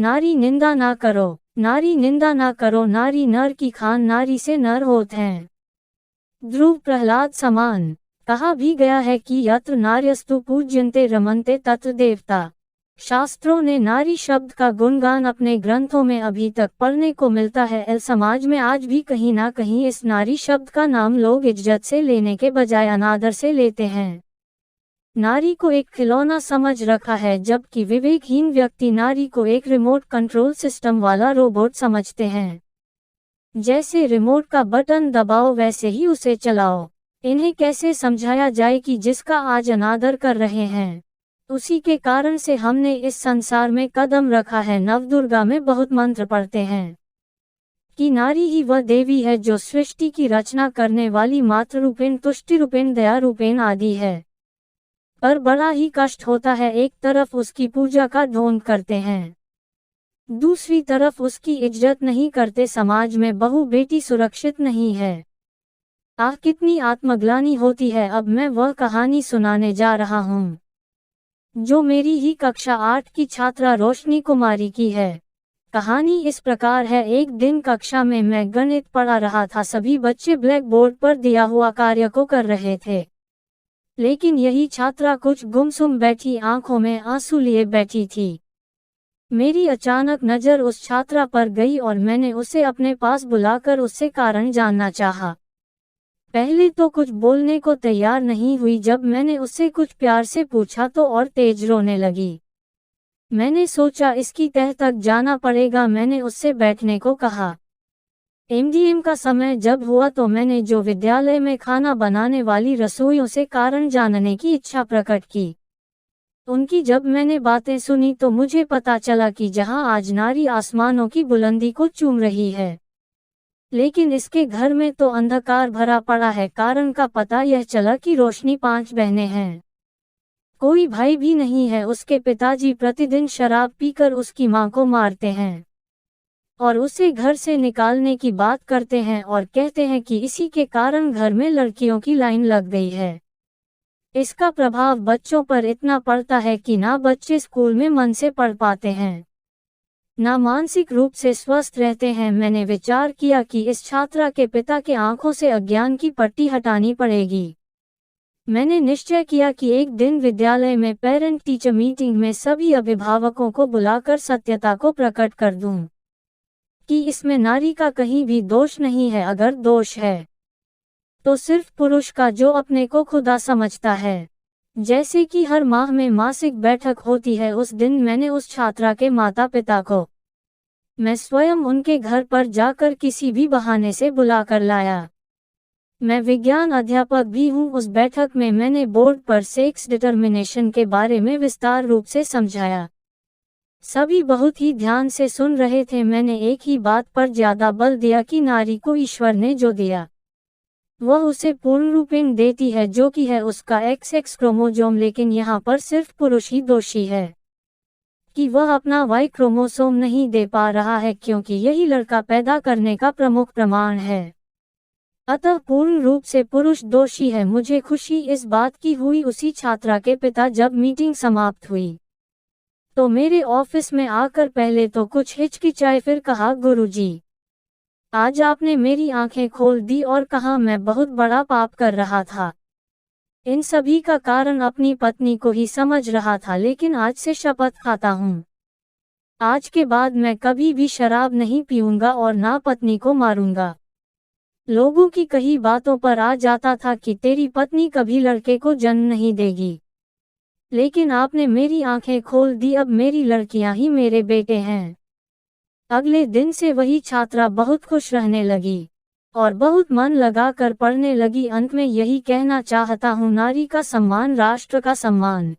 नारी निंदा ना करो, नारी निंदा ना करो, नारी नर की खान, नारी से नर होत हैं। ध्रुव प्रहलाद समान। कहा भी गया है कि यत्र नार्यस्तु पूज्यन्ते रमन्ते तत्र देवता। शास्त्रों ने नारी शब्द का गुणगान अपने ग्रंथों में अभी तक पढ़ने को मिलता है। समाज में आज भी कहीं ना कहीं इस नारी शब्द का नाम लोग इज्जत से लेने के बजाय अनादर से लेते हैं। नारी को एक खिलौना समझ रखा है, जबकि विवेकहीन व्यक्ति नारी को एक रिमोट कंट्रोल सिस्टम वाला रोबोट समझते हैं। जैसे रिमोट का बटन दबाओ वैसे ही उसे चलाओ। इन्हें कैसे समझाया जाए कि जिसका आज अनादर कर रहे हैं, उसी के कारण से हमने इस संसार में कदम रखा है। नवदुर्गा में बहुत मंत्र पढ़ते हैं कि नारी ही वह देवी है जो सृष्टि की रचना करने वाली मातृरूपेण, तुष्टिरूपेण, दयारूपेण आदि है। पर बड़ा ही कष्ट होता है, एक तरफ उसकी पूजा का ढोंग करते हैं, दूसरी तरफ उसकी इज्जत नहीं करते। समाज में बहू बेटी सुरक्षित नहीं है। आह, कितनी आत्मग्लानि होती है। अब मैं वह कहानी सुनाने जा रहा हूँ जो मेरी ही कक्षा 8 की छात्रा रोशनी कुमारी की है। कहानी इस प्रकार है। एक दिन कक्षा में मैं गणित पढ़ा रहा था। सभी बच्चे ब्लैक बोर्ड पर दिया हुआ कार्य को कर रहे थे, लेकिन यही छात्रा कुछ गुमसुम बैठी, आंखों में आंसू लिए बैठी थी। मेरी अचानक नज़र उस छात्रा पर गई और मैंने उसे अपने पास बुलाकर उससे कारण जानना चाहा। पहले तो कुछ बोलने को तैयार नहीं हुई। जब मैंने उससे कुछ प्यार से पूछा तो और तेज रोने लगी। मैंने सोचा इसकी तह तक जाना पड़ेगा। मैंने उससे बैठने को कहा। एमडीएम का समय जब हुआ तो मैंने जो विद्यालय में खाना बनाने वाली रसोइयों से कारण जानने की इच्छा प्रकट की। उनकी जब मैंने बातें सुनी तो मुझे पता चला कि जहां आज नारी आसमानों की बुलंदी को चूम रही है, लेकिन इसके घर में तो अंधकार भरा पड़ा है। कारण का पता यह चला कि रोशनी 5 बहनें हैं, कोई भाई भी नहीं है। उसके पिताजी प्रतिदिन शराब पीकर उसकी मां को मारते हैं और उसे घर से निकालने की बात करते हैं और कहते हैं कि इसी के कारण घर में लड़कियों की लाइन लग गई है। इसका प्रभाव बच्चों पर इतना पड़ता है कि ना बच्चे स्कूल में मन से पढ़ पाते हैं, ना मानसिक रूप से स्वस्थ रहते हैं। मैंने विचार किया कि इस छात्रा के पिता के आंखों से अज्ञान की पट्टी हटानी पड़ेगी। मैंने निश्चय किया कि एक दिन विद्यालय में पेरेंट टीचर मीटिंग में सभी अभिभावकों को बुलाकर सत्यता को प्रकट कर दूं कि इसमें नारी का कहीं भी दोष नहीं है। अगर दोष है तो सिर्फ पुरुष का, जो अपने को खुदा समझता है। जैसे कि हर माह में मासिक बैठक होती है, उस दिन मैंने उस छात्रा के माता पिता को मैं स्वयं उनके घर पर जाकर किसी भी बहाने से बुलाकर लाया। मैं विज्ञान अध्यापक भी हूँ। उस बैठक में मैंने बोर्ड पर सेक्स डिटर्मिनेशन के बारे में विस्तार रूप से समझाया। सभी बहुत ही ध्यान से सुन रहे थे। मैंने एक ही बात पर ज्यादा बल दिया कि नारी को ईश्वर ने जो दिया वह उसे पूर्ण रूपेण देती है, जो कि है उसका XX क्रोमोसोम। लेकिन यहाँ पर सिर्फ पुरुष ही दोषी है कि वह अपना Y क्रोमोसोम नहीं दे पा रहा है, क्योंकि यही लड़का पैदा करने का प्रमुख प्रमाण है। अतः पूर्ण रूप से पुरुष दोषी है। मुझे खुशी इस बात की हुई उसी छात्रा के पिता जब मीटिंग समाप्त हुई तो मेरे ऑफिस में आकर पहले तो कुछ हिचकिचाए, फिर कहा, गुरुजी, आज आपने मेरी आंखें खोल दी और कहा मैं बहुत बड़ा पाप कर रहा था। इन सभी का कारण अपनी पत्नी को ही समझ रहा था, लेकिन आज से शपथ खाता हूँ, आज के बाद मैं कभी भी शराब नहीं पीऊंगा और ना पत्नी को मारूंगा। लोगों की कही बातों पर आ जाता था कि तेरी पत्नी कभी लड़के को जन्म नहीं देगी, लेकिन आपने मेरी आंखें खोल दी। अब मेरी लड़कियां ही मेरे बेटे हैं। अगले दिन से वही छात्रा बहुत खुश रहने लगी और बहुत मन लगाकर पढ़ने लगी। अंत में यही कहना चाहता हूँ, नारी का सम्मान राष्ट्र का सम्मान।